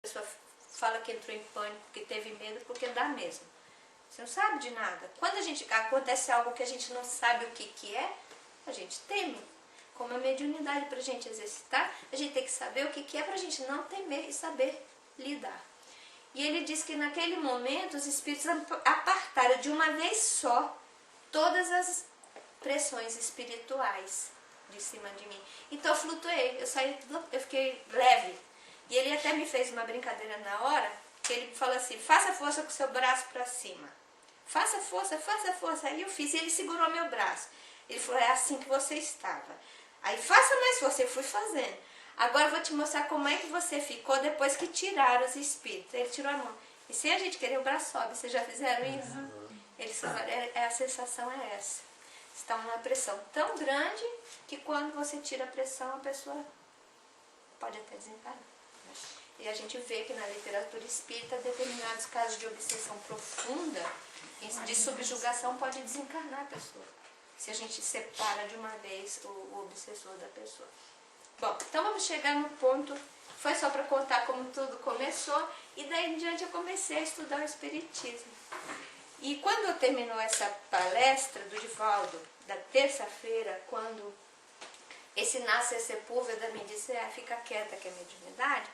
pessoa fala que entrou em pânico, que teve medo, porque dá mesmo. Você não sabe de nada. Quando acontece algo que a gente não sabe o que é, a gente teme. Como a mediunidade para a gente exercitar, a gente tem que saber o que é para a gente não temer e saber lidar. E ele diz que naquele momento os espíritos apartaram de uma vez só todas as pressões espirituais de cima de mim. Então eu flutuei, eu fiquei leve. E ele até me fez uma brincadeira na hora, que ele falou assim, faça força com o seu braço para cima. Faça força, faça força. Aí eu fiz, e ele segurou meu braço. Ele falou, é assim que você estava. Aí faça mais força, eu fui fazendo. Agora eu vou te mostrar como é que você ficou depois que tiraram os espíritos. Ele tirou a mão. E sem a gente querer, o braço sobe. Vocês já fizeram isso? Eles falaram, a sensação é essa. Está uma pressão tão grande que quando você tira a pressão, a pessoa pode até desencarnar. E a gente vê que na literatura espírita, determinados casos de obsessão profunda, de subjugação, pode desencarnar a pessoa. Se a gente separa de uma vez o obsessor da pessoa. Bom, então vamos chegar no ponto, foi só para contar como tudo começou, e daí em diante eu comecei a estudar o Espiritismo. E quando terminou essa palestra do Divaldo, da terça-feira, quando esse Nasser Sepúlveda me disse, fica quieta que é mediunidade,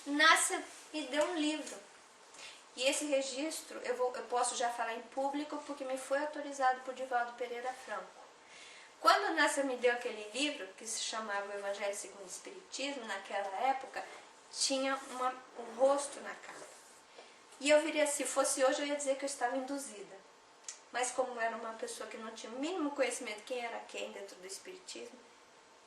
Nasser me deu um livro. E esse registro eu posso já falar em público porque me foi autorizado por Divaldo Pereira Franco. Quando Nasser me deu aquele livro, que se chamava O Evangelho segundo o Espiritismo, naquela época, tinha um rosto na capa. E eu viria, se fosse hoje, eu ia dizer que eu estava induzida. Mas como eu era uma pessoa que não tinha o mínimo conhecimento de quem era quem dentro do Espiritismo,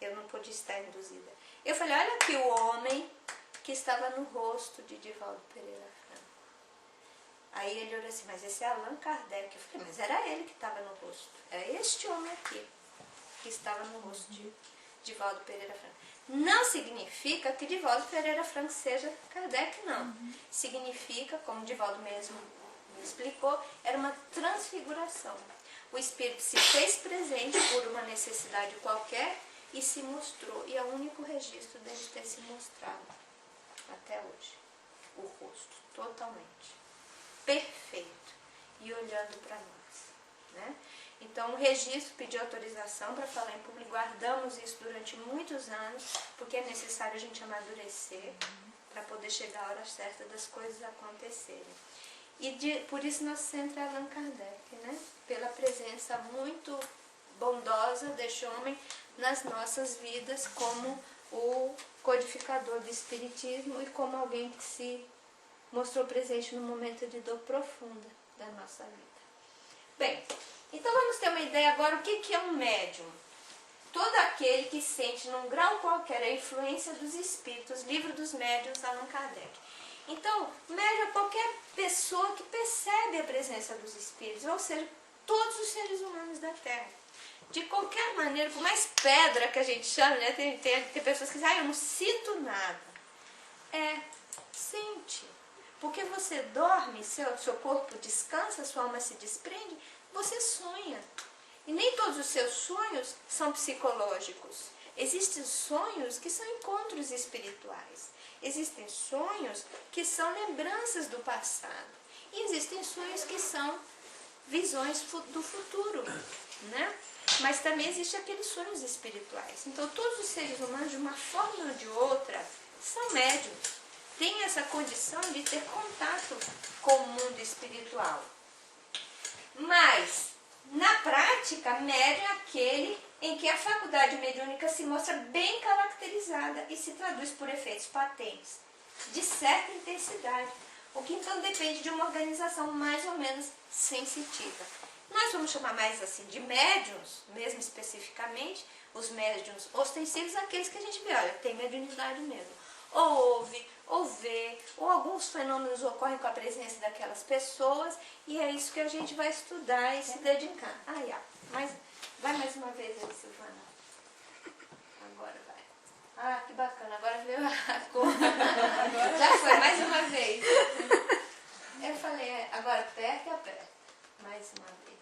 eu não podia estar induzida. Eu falei, olha aqui o homem que estava no rosto de Divaldo Pereira Franco. Aí ele olhou assim, mas esse é Allan Kardec. Eu falei, mas era ele que estava no rosto. É este homem aqui que estava no rosto de Divaldo Pereira Franco. Não significa que Divaldo Pereira Franco seja Kardec, não. Significa, como Divaldo mesmo me explicou, era uma transfiguração. O Espírito se fez presente por uma necessidade qualquer e se mostrou. E é o único registro dele ter se mostrado até hoje. O rosto, totalmente. Perfeito. E olhando para nós, né? Então o registro pediu autorização para falar em público, guardamos isso durante muitos anos, porque é necessário a gente amadurecer para poder chegar à hora certa das coisas acontecerem. E por isso nosso centro é Allan Kardec, né? Pela presença muito bondosa deste homem nas nossas vidas como o codificador do Espiritismo e como alguém que se mostrou presente no momento de dor profunda da nossa vida. Bem, então vamos ter uma ideia agora o que é um médium. Todo aquele que sente num grau qualquer a influência dos espíritos, livro dos médiuns, Allan Kardec. Então, médium é qualquer pessoa que percebe a presença dos espíritos, ou seja, todos os seres humanos da Terra. De qualquer maneira, por mais pedra que a gente chama, né? Tem pessoas que dizem, eu não sinto nada. Sente. Porque você dorme, seu corpo descansa, sua alma se desprende, você sonha. E nem todos os seus sonhos são psicológicos. Existem sonhos que são encontros espirituais. Existem sonhos que são lembranças do passado. E existem sonhos que são visões do futuro, né? Mas também existem aqueles sonhos espirituais. Então todos os seres humanos, de uma forma ou de outra, são médiuns. Têm essa condição de ter contato com o mundo espiritual. Mas, na prática, médium é aquele em que a faculdade mediúnica se mostra bem caracterizada e se traduz por efeitos patentes, de certa intensidade, o que então depende de uma organização mais ou menos sensitiva. Nós vamos chamar mais assim de médiums, mesmo especificamente, os médiums ostensivos, aqueles que a gente vê, olha, tem mediunidade mesmo. Ou ouve, ou vê, ou alguns fenômenos ocorrem com a presença daquelas pessoas, e é isso que a gente vai estudar e se dedicar. Mas vai mais uma vez aí, Silvana. Agora vai. Que bacana, agora veio a cor. Já foi, mais uma vez. Eu falei, agora aperta e aperta. Mais uma vez.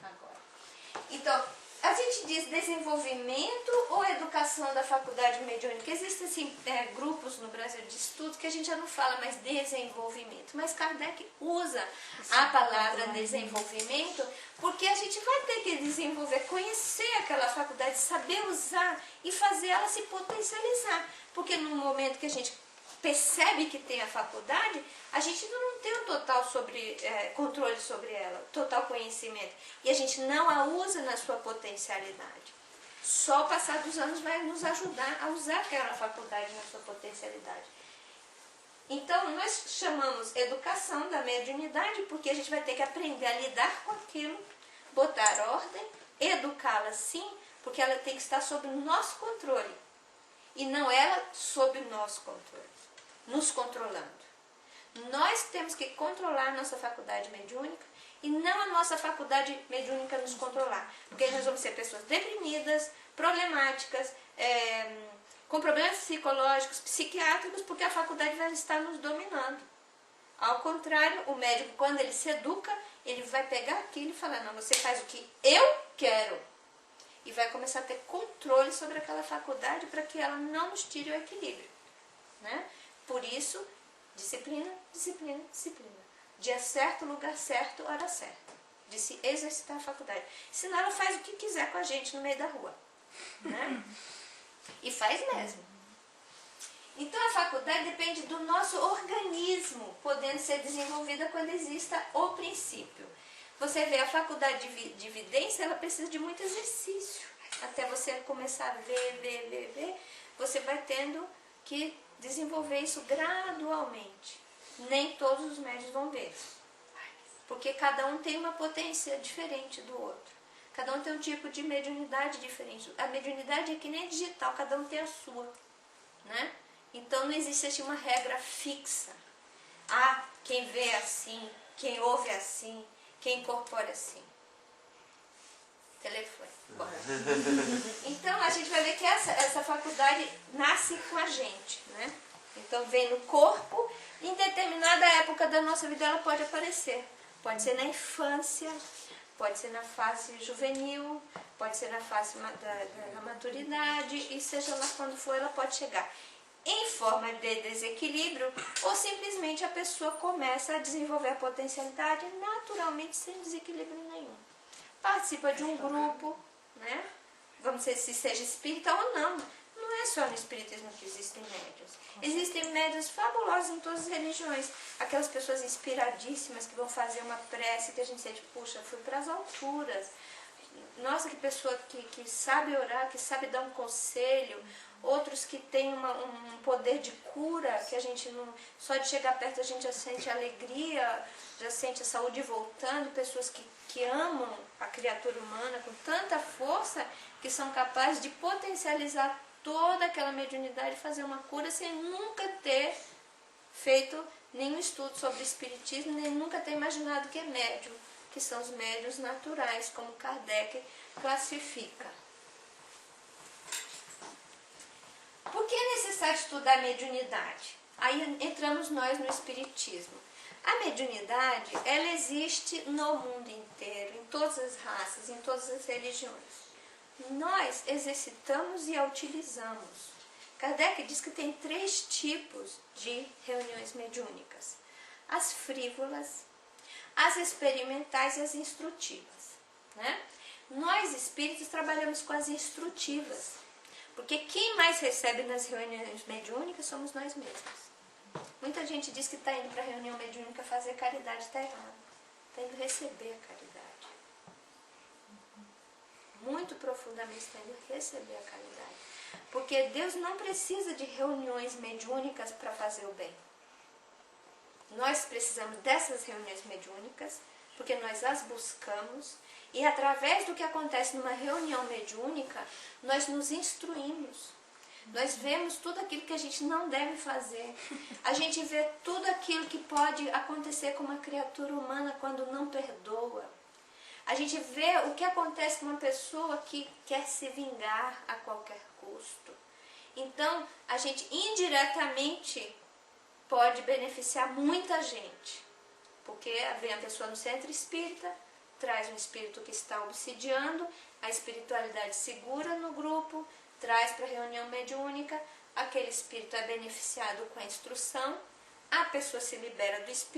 Agora. Então, a gente gente diz desenvolvimento ou educação da faculdade mediúnica? Existem assim, grupos no Brasil de estudo que a gente já não fala mais desenvolvimento, mas Kardec usa a palavra desenvolvimento porque a gente vai ter que desenvolver, conhecer aquela faculdade, saber usar e fazer ela se potencializar. Porque no momento que a gente percebe que tem a faculdade, a gente não tem o total controle sobre ela, total conhecimento. E a gente não a usa na sua potencialidade. Só o passar dos anos vai nos ajudar a usar aquela faculdade na sua potencialidade. Então, nós chamamos educação da mediunidade porque a gente vai ter que aprender a lidar com aquilo, botar ordem, educá-la sim, porque ela tem que estar sob o nosso controle. E não ela sob o nosso controle, nos controlando. Nós temos que controlar a nossa faculdade mediúnica e não a nossa faculdade mediúnica nos controlar. Porque nós vamos ser pessoas deprimidas, problemáticas, com problemas psicológicos, psiquiátricos, porque a faculdade vai estar nos dominando. Ao contrário, o médico, quando ele se educa, ele vai pegar aquilo e falar, não, você faz o que eu quero. E vai começar a ter controle sobre aquela faculdade para que ela não nos tire o equilíbrio. Né? Por isso, disciplina, disciplina, disciplina. Dia certo, lugar certo, hora certa. De se exercitar a faculdade. Senão ela faz o que quiser com a gente no meio da rua. Né? E faz mesmo. Então a faculdade depende do nosso organismo, podendo ser desenvolvida quando exista o princípio. Você vê, a faculdade de vidência, ela precisa de muito exercício. Até você começar a ver, você vai tendo que desenvolver isso gradualmente. Nem todos os médios vão ver. Porque cada um tem uma potência diferente do outro. Cada um tem um tipo de mediunidade diferente. A mediunidade é que nem digital, cada um tem a sua. Né? Então não existe assim, uma regra fixa. Ah, quem vê assim, quem ouve assim, quem incorpora assim. Telefone. Bom. Então a gente vai ver que essa faculdade nasce com a gente. Né? Então vem no corpo, em determinada época da nossa vida ela pode aparecer. Pode ser na infância, pode ser na fase juvenil, pode ser na fase da maturidade, e seja lá quando for, ela pode chegar em forma de desequilíbrio, ou simplesmente a pessoa começa a desenvolver a potencialidade naturalmente sem desequilíbrio nenhum. Participa de um grupo, né? Vamos dizer se seja espírita ou não. Não é só no espiritismo que existem médiuns. Existem médiuns fabulosos em todas as religiões. Aquelas pessoas inspiradíssimas que vão fazer uma prece que a gente sente, puxa, fui para as alturas. Nossa, que pessoa que sabe orar, que sabe dar um conselho. Outros que têm um poder de cura, que a gente não... Só de chegar perto a gente já sente alegria, já sente a saúde voltando. Pessoas que amam a criatura humana com tanta força que são capazes de potencializar toda aquela mediunidade e fazer uma cura sem nunca ter feito nenhum estudo sobre espiritismo, nem nunca ter imaginado que é médium, que são os médiuns naturais, como Kardec classifica. Por que é necessário estudar a mediunidade? Aí entramos nós no espiritismo. A mediunidade, ela existe no mundo inteiro, em todas as raças, em todas as religiões. Nós exercitamos e a utilizamos. Kardec diz que tem 3 tipos de reuniões mediúnicas. As frívolas, as experimentais e as instrutivas. Né? Nós espíritos trabalhamos com as instrutivas, porque quem mais recebe nas reuniões mediúnicas somos nós mesmos. Muita gente diz que está indo para a reunião mediúnica fazer caridade, está errado. Está indo receber a caridade. Muito profundamente está indo receber a caridade. Porque Deus não precisa de reuniões mediúnicas para fazer o bem. Nós precisamos dessas reuniões mediúnicas, porque nós as buscamos, e através do que acontece numa reunião mediúnica, nós nos instruímos. Nós vemos tudo aquilo que a gente não deve fazer. A gente vê tudo aquilo que pode acontecer com uma criatura humana quando não perdoa. A gente vê o que acontece com uma pessoa que quer se vingar a qualquer custo. Então, a gente indiretamente pode beneficiar muita gente. Porque vem a pessoa no centro espírita, traz um espírito que está obsidiando, a espiritualidade segura no grupo, traz para a reunião mediúnica, aquele espírito é beneficiado com a instrução, a pessoa se libera do espírito,